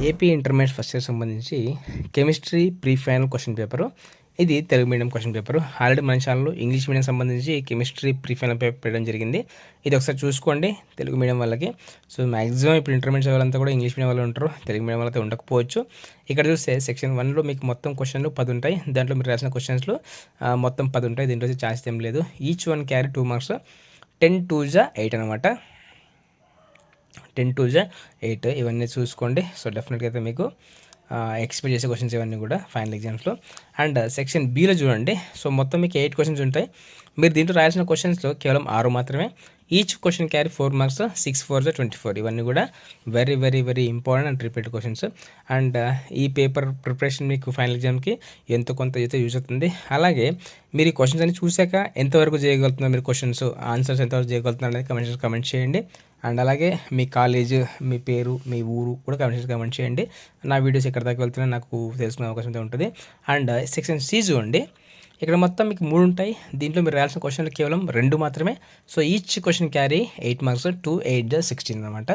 AP intermediate first year సంబంధించి chemistry pre final question paper. ఇది Telugu medium question paper. Already మన ఛానల్లో English medium సంబంధించి కెమిస్ట్రీ ప్రీ ఫైనల్ పేపర్ పెట్టడం జరిగింది. ఇది ఒకసారి చూసుకోండి తెలుగు మీడియం వాళ్ళకి. సో మ్యాక్సిమం ఇప్పుడు ఇంటర్మీడియట్ వాళ్ళంతా కూడా ఇంగ్లీష్ మీడియం వాళ్ళు ఉంటారు, తెలుగు మీడియం వాళ్ళతో ఉండకపోవచ్చు. ఇక్కడ చూస్తే సెక్షన్ 1లో మీకు మొత్తం క్వశ్చన్లు 10 ఉంటాయి. దాంట్లో మీరు రాసిన క్వశ్చన్స్లో మొత్తం 10 ఉంటాయి. దీంట్లో ఛాన్స్ ఏం లేదు. Each one carry 2 marks. 10 2 జా 8 అనమాట. 10 2 జా 8 ఇవన్నీ చూసుకోండి. సో డెఫినెట్గా అయితే మీకు ఎక్స్పెక్ట్ చేసే క్వశ్చన్స్ ఇవన్నీ కూడా ఫైనల్ ఎగ్జామ్స్లో. అండ్ సెక్షన్ బిలో చూడండి. సో మొత్తం మీకు 8 క్వశ్చన్స్ ఉంటాయి. మీరు దీంట్లో రాయాల్సిన క్వశ్చన్స్లో కేవలం 6 మాత్రమే. Each question carry 4 marks. 6 4 జా 24. ఇవన్నీ కూడా very very very important and repeat questions. And ఈ పేపర్ ప్రిపరేషన్ మీకు ఫైనల్ ఎగ్జామ్కి ఎంతో కొంత అయితే యూజ్ అవుతుంది. అలాగే మీరు ఈ క్వశ్చన్స్ అన్ని చూశాక ఎంతవరకు చేయగలుగుతున్నారు, మీరు క్వశ్చన్స్ ఆన్సర్స్ ఎంతవరకు చేయగలుగుతున్నారు అనేది కమెంట్ చేయండి. అండ్ అలాగే మీ కాలేజ్, మీ పేరు, మీ ఊరు కూడా కమెంట్ చేయండి. నా వీడియోస్ ఎక్కడ దాకా వెళ్తున్నా నాకు తెలుసుకునే అవకాశం అయితే ఉంటుంది. అండ్ సెక్షన్ సి చూడండి. ఇక్కడ మొత్తం మీకు 3 ఉంటాయి. దీంట్లో మీరు రాయాల్సిన క్వశ్చన్లు కేవలం 2 మాత్రమే. So each question carry 8 marks. 2 8 జా 16 అనమాట.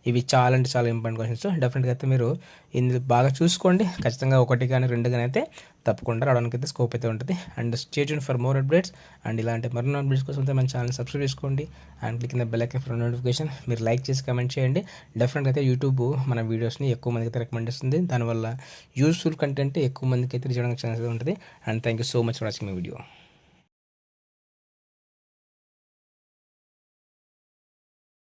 ఇవి చాలా అంటే చాలా ఇంపార్టెంట్ క్వశ్చన్స్. డెఫినెట్గా అయితే మీరు ఇందులో బాగా చూసుకోండి. ఖచ్చితంగా 1 కానీ 2 కానీ అయితే తప్పకుండా రావడానికి అయితే స్కోప్ అయితే ఉంటుంది. And stay tune for more updates. And ఇలాంటి మరిన్ని అప్డేట్స్ కోసం అయితే మన ఛానల్ సబ్స్క్రైబ్ చేసుకోండి. And click the bell icon for notification. మీరు లైక్ చేసి కమెంట్ చేయండి. డెఫినెట్గా అయితే యూట్యూబ్ మన వీడియోస్ని ఎక్కువ మందికి అయితే రికమెండ్ చేస్తుంది. దానివల్ల యూస్ఫుల్ కంటెంట్ ఎక్కువ మందికి అయితే రీచ్ అవ్వడానికి ఛాన్స్ ఉంటుంది. And thank you so much for watching my video.